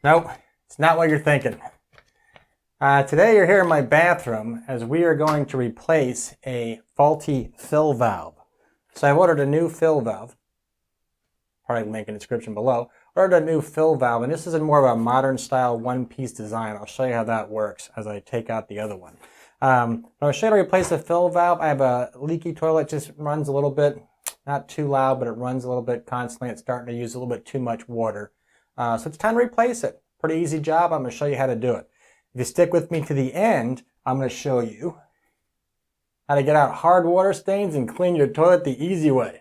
Nope, it's not what you're thinking. Today you're here in my bathroom as we are going to replace a faulty fill valve. So I ordered a new fill valve. Probably link in the description below. Ordered a new fill valve, and this is in more of a modern style one-piece design. I'll show you how that works as I take out the other one. I'll show you how to replace the fill valve. I have a leaky toilet, just runs a little bit, not too loud, but it runs a little bit constantly. It's starting to use a little bit too much water. So it's time to replace it. Pretty easy job. I'm going to show you how to do it. If you stick with me to the end, I'm going to show you how to get out hard water stains and clean your toilet the easy way.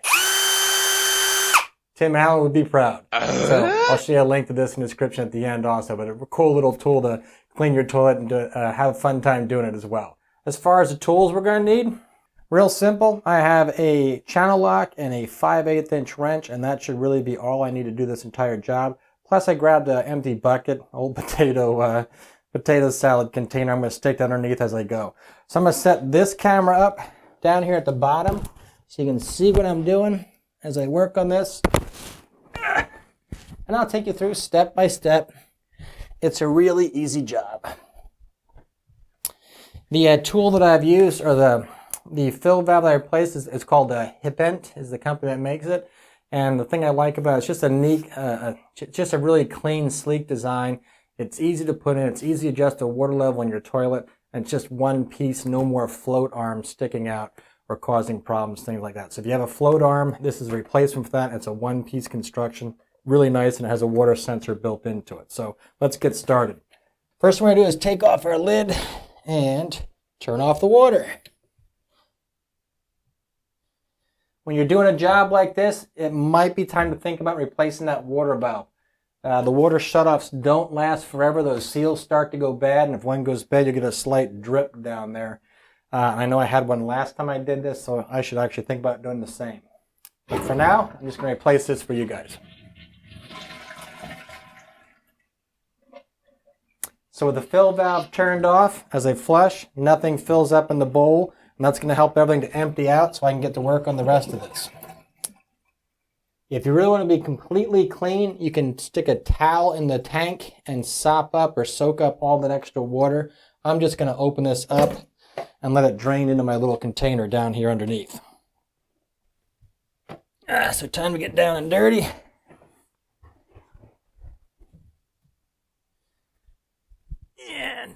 Tim Allen would be proud. So I'll show you a link to this in the description at the end also, but a cool little tool to clean your toilet and to have a fun time doing it as well. As far as the tools we're going to need, real simple. I have a channel lock and a 5/8 inch wrench, and that should really be all I need to do this entire job. Plus I grabbed an empty bucket, old potato salad container. I'm going to stick that underneath as I go. So I'm going to set this camera up down here at the bottom so you can see what I'm doing as I work on this. And I'll take you through step by step. It's a really easy job. The tool that I've used, or the fill valve that I replaced, is called Hipent, is the company that makes it. And the thing I like about it, it's just a neat, just a really clean, sleek design. It's easy to put in. It's easy to adjust the water level in your toilet. And it's just one piece, no more float arms sticking out or causing problems, things like that. So if you have a float arm, this is a replacement for that. It's a one-piece construction. Really nice, and it has a water sensor built into it. So let's get started. First thing we're going to do is take off our lid and turn off the water. When you're doing a job like this, it might be time to think about replacing that water valve. The water shutoffs don't last forever. Those seals start to go bad, and if one goes bad, you get a slight drip down there. I know I had one last time I did this, so I should actually think about doing the same. But for now, I'm just going to replace this for you guys. So with the fill valve turned off, as I flush, nothing fills up in the bowl, and that's going to help everything to empty out so I can get to work on the rest of this. If you really want to be completely clean, you can stick a towel in the tank and sop up or soak up all that extra water. I'm just going to open this up and let it drain into my little container down here underneath. So time to get down and dirty. And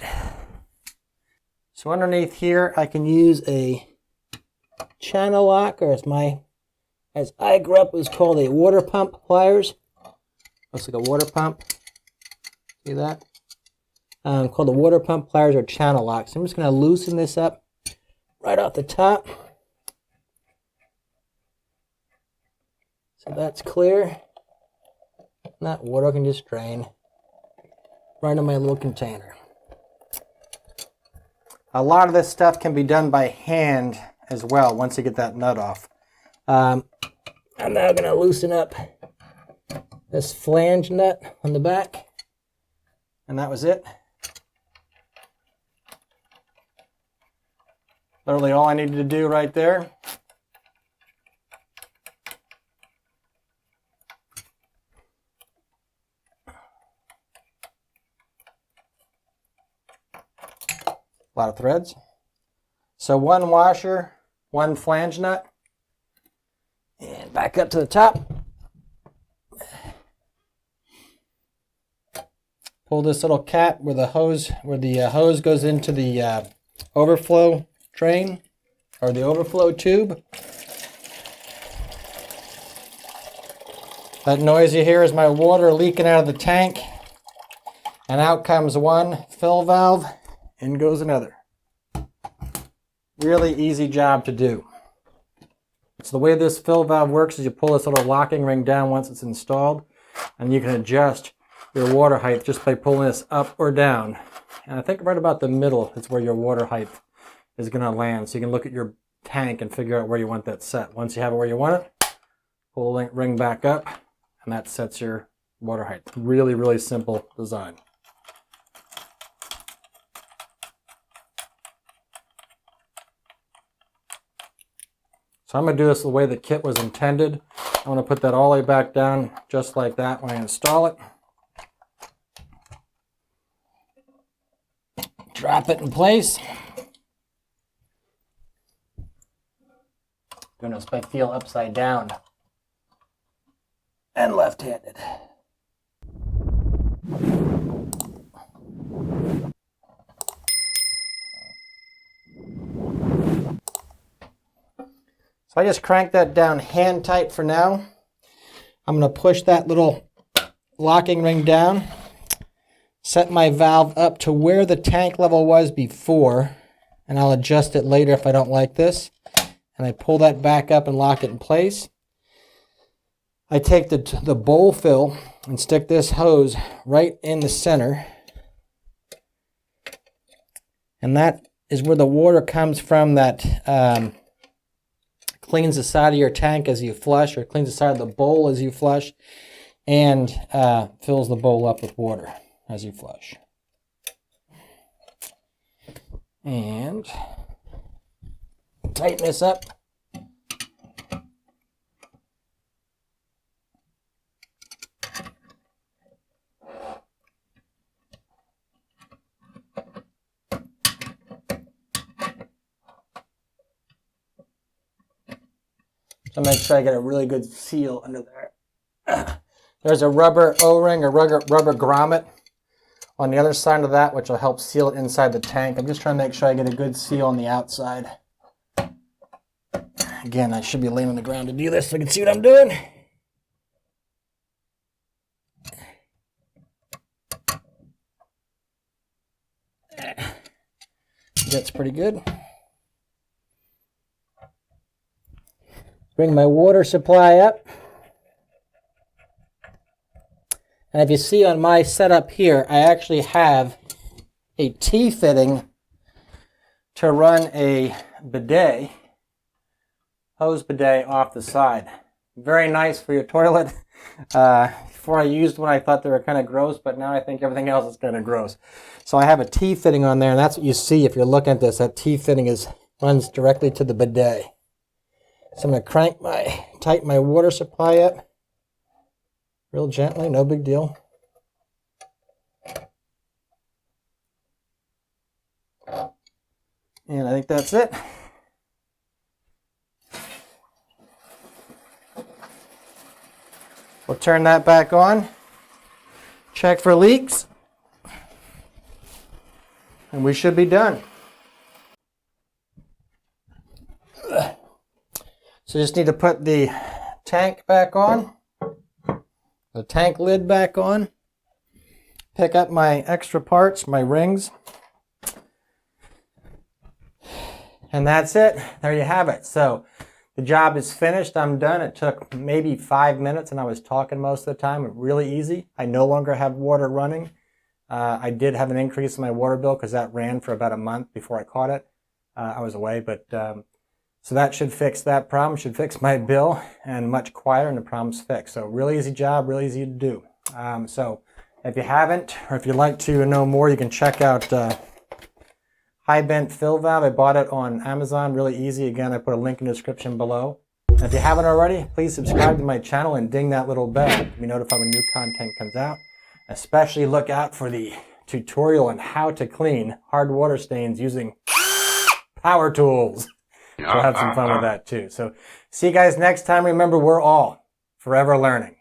so underneath here, I can use a channel lock, or as I grew up, it was called a water pump pliers. Looks like a water pump. See that? Called the water pump pliers or channel locks. I'm just going to loosen this up right off the top. So that's clear. And that water can just drain right in my little container. A lot of this stuff can be done by hand as well once you get that nut off. I'm now going to loosen up this flange nut on the back. And that was it. Literally all I needed to do right there. A lot of threads. So one washer, one flange nut. And back up to the top. Pull this little cap where the hose goes into the overflow drain or the overflow tube. That noise you hear is my water leaking out of the tank. And out comes one fill valve, in goes another. Really easy job to do. So the way this fill valve works is you pull this little locking ring down once it's installed, and you can adjust your water height just by pulling this up or down. And I think right about the middle is where your water height is going to land. So you can look at your tank and figure out where you want that set. Once you have it where you want it, pull the ring back up, and that sets your water height. Really, really simple design. So I'm going to do this the way the kit was intended. I'm going to put that all the way back down just like that when I install it. Drop it in place. Doing this by feel upside down and left-handed. So I just crank that down hand tight for now. I'm going to push that little locking ring down, set my valve up to where the tank level was before, and I'll adjust it later if I don't like this. And I pull that back up and lock it in place. I take the bowl fill and stick this hose right in the center. And that is where the water comes from that cleans the side of your tank as you flush, or cleans the side of the bowl as you flush, and fills the bowl up with water as you flush. And tighten this up. So make sure I get a really good seal under there. There's a rubber O-ring or rubber grommet on the other side of that, which will help seal it inside the tank. I'm just trying to make sure I get a good seal on the outside. Again, I should be laying on the ground to do this so you can see what I'm doing. That's pretty good. Bring my water supply up. And if you see on my setup here, I actually have a T-fitting to run a bidet, hose bidet off the side. Very nice for your toilet. Before I used one, I thought they were kind of gross, but now I think everything else is kind of gross. So I have a T-fitting on there, and that's what you see if you're looking at this. That T-fitting runs directly to the bidet. So I'm going to tighten my water supply up real gently, no big deal. And I think that's it. We'll turn that back on, check for leaks, and we should be done. So just need to put the tank back on, the tank lid back on, pick up my extra parts, my rings, and that's it. There you have it. So the job is finished. I'm done. It took maybe 5 minutes, and I was talking most of the time. Really easy. I no longer have water running. I did have an increase in my water bill because that ran for about a month before I caught it. I was away, but so that should fix that problem, should fix my bill, and much quieter, and the problem's fixed. So really easy job, really easy to do. So if you haven't, or if you'd like to know more, you can check out High Bent Fill Valve. I bought it on Amazon, really easy. Again, I put a link in the description below. And if you haven't already, please subscribe to my channel and ding that little bell to be notified when new content comes out. Especially look out for the tutorial on how to clean hard water stains using power tools. We'll have some fun with that too. So see you guys next time. Remember, we're all forever learning.